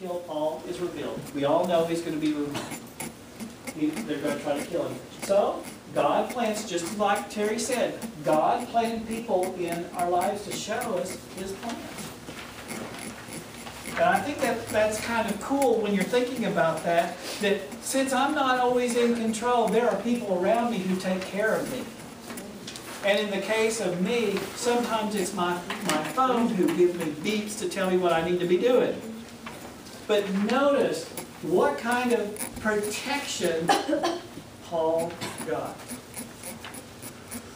kill Paul is revealed. We all know he's going to be removed. They're going to try to kill him. So, God plans, just like Terry said, God planted people in our lives to show us His plan. And I think that's kind of cool when you're thinking about that since I'm not always in control, there are people around me who take care of me. And in the case of me, sometimes it's my phone who gives me beeps to tell me what I need to be doing. But notice what kind of protection Paul got.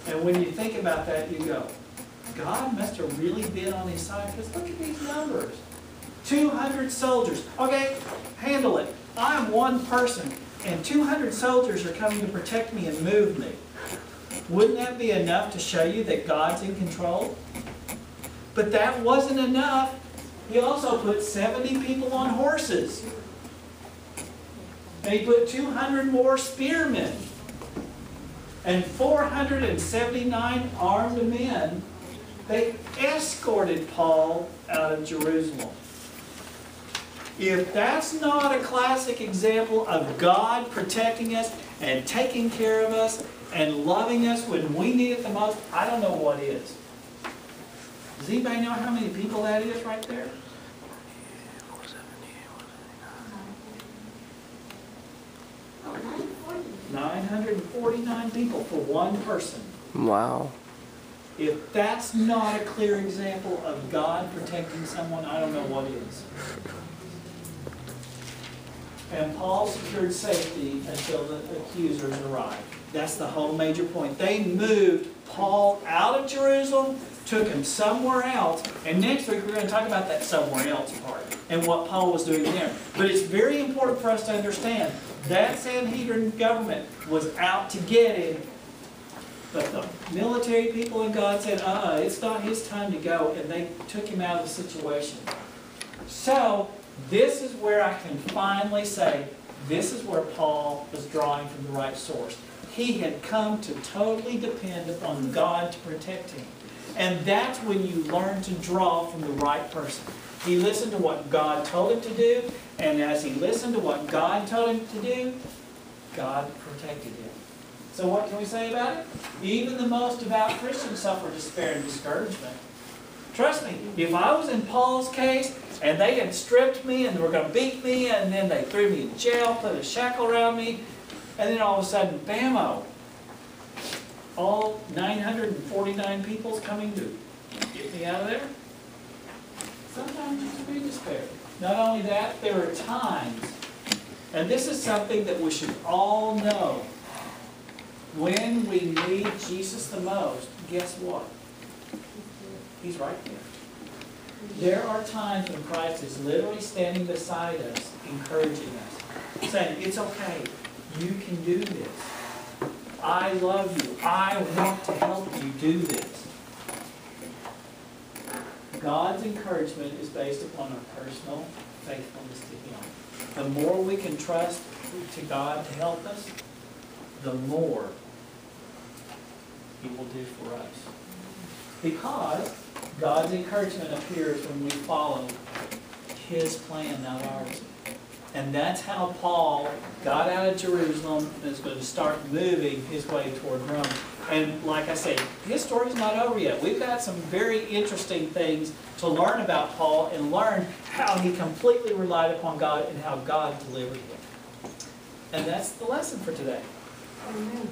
And when you think about that, you go, God must have really been on his side, because look at these numbers. 200 soldiers. Okay, handle it. I'm one person, and 200 soldiers are coming to protect me and move me. Wouldn't that be enough to show you that God's in control? But that wasn't enough. He also put 70 people on horses. And he put 200 more spearmen. And 479 armed men. They escorted Paul out of Jerusalem. If that's not a classic example of God protecting us and taking care of us and loving us when we need it the most, I don't know what is. Does anybody know how many people that is right there? 949 people for one person. Wow. If that's not a clear example of God protecting someone, I don't know what is. And Paul secured safety until the accusers arrived. That's the whole major point. They moved Paul out of Jerusalem, took him somewhere else, and next week we're going to talk about that somewhere else part and what Paul was doing there. But it's very important for us to understand that Sanhedrin government was out to get him, but the military people in God said, it's not his time to go, and they took him out of the situation. So, this is where I can finally say, this is where Paul was drawing from the right source. He had come to totally depend upon God to protect him. And that's when you learn to draw from the right person. He listened to what God told him to do, and as he listened to what God told him to do, God protected him. So what can we say about it? Even the most devout Christians suffer despair and discouragement. Trust me, if I was in Paul's case, and they had stripped me, and they were going to beat me, and then they threw me in jail, put a shackle around me, and then all of a sudden, bam-o, all 949 people's coming to get me out of there. Sometimes you can be despaired. Not only that, there are times, and this is something that we should all know, when we need Jesus the most, guess what? He's right there. There are times when Christ is literally standing beside us, encouraging us, saying, it's okay, you can do this. I love you. I want to help you do this. God's encouragement is based upon our personal faithfulness to Him. The more we can trust to God to help us, the more He will do for us. Because God's encouragement appears when we follow His plan, not ours. And that's how Paul got out of Jerusalem and is going to start moving his way toward Rome. And like I say, his story's not over yet. We've got some very interesting things to learn about Paul and learn how he completely relied upon God and how God delivered him. And that's the lesson for today. Amen.